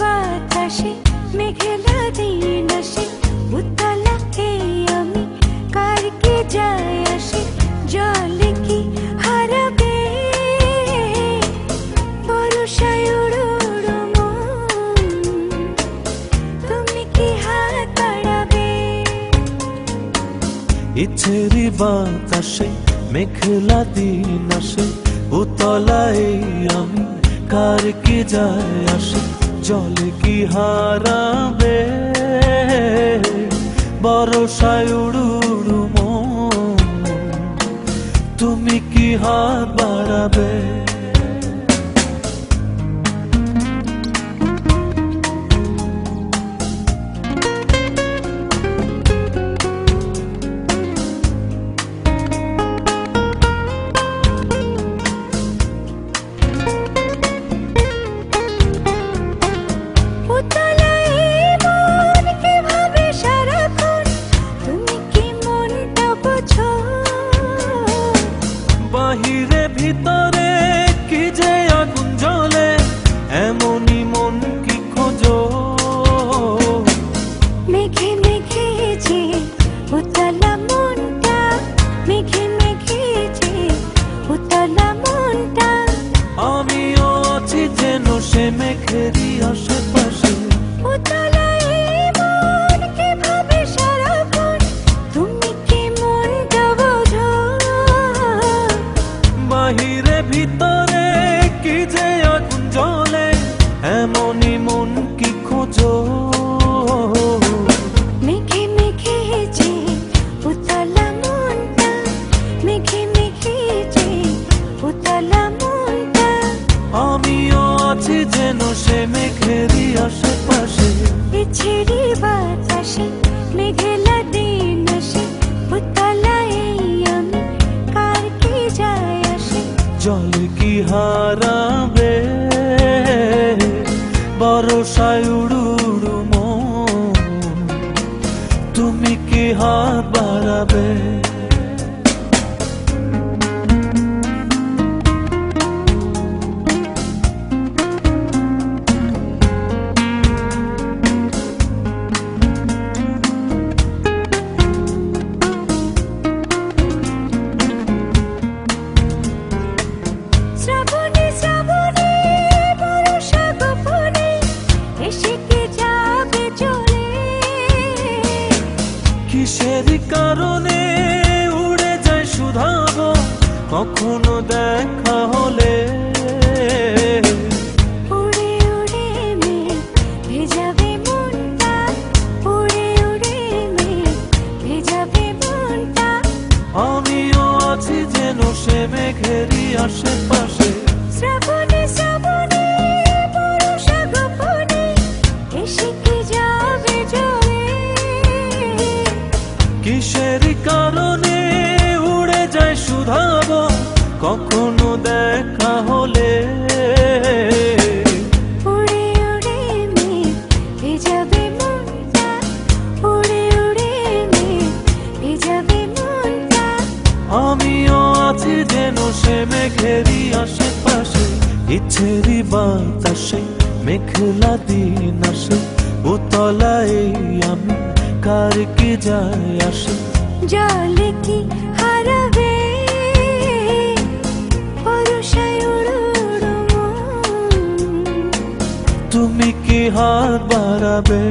বাতাসে মেঘলা দিন আসে উতলা এই আমি কার কি যায় আসে জলে কি হারাবে বর্ষায় উড়ো উড়ো মন তুমি কি হাত বাড়াবে ইচ্ছেরই বাতাসে মেঘলা দিন আসে উতলা এই আমি কার কি যায় আসে জলে কি হারাবে বর্ষায় উড়ো উড়ো মন তুমি কি হাত বাড়াবে বাহিরে ভিতরে কি যে আগুন জ্বলে এমনই মন কি খোঁজো মেঘে মেঘে যে উতলা মনটা মেঘে মেঘে যে উতলা মনটা আমিও আছি যেন সে মেঘেরই আশেপাশে উতলা এই মন কি ভাবে সারাক্ষণ তুমি কি মনটা বোঝো বাহিরে ভিতরে কি যে আগুন জ্বলে এমনই মন কি খোঁজো মেঘে মেঘে যে উতলা মনটা মেঘে মেঘে যে উতলা মনটা আমিও আছি যেন সে মেঘেরই আশেপাশে ছেড়ে বাতাসে মেঘলা দিন আসে উতলা এই আমি কার কি যায় আসে জলে কি হারাবে বর্ষায় উড়ো উড়ো মন তুমি কি হাত বাড়াবে শ্রাবণে শ্রাবণে বর্ষা গোপনে এসে কি যাবে চলে কিসের কারণে উড়ে যায় শুধাব কখনো দেখা হলে উড়ে উড়ে মেঘ ভেজাবে মনটা উড়ে উড়ে মেঘ ভেজাবে মনটা আমিও আছি যেন সে মেঘেরই আশেপাশে শ্রাবণে শ্রাবণে বর্ষা গোপনে এসে কি যাবে চলে কিসের কারণে উড়ে যায় শুধাব কখনো দেখা হলে উড়ে উড়ে মেঘ ভেজাবে মনটা উড়ে উড়ে মেঘ ভেজাবে মনটা আমিও আছি যেন সে মেঘেরই আশেপাশে ইচ্ছেরই বাতাসে মেঘলা দিন আসে উতলা এই আমি কার কি যায় আসে জলে কি হারাবে বর্ষায় উড়ো উড়ো মন তুমি কি হাত বাড়াবে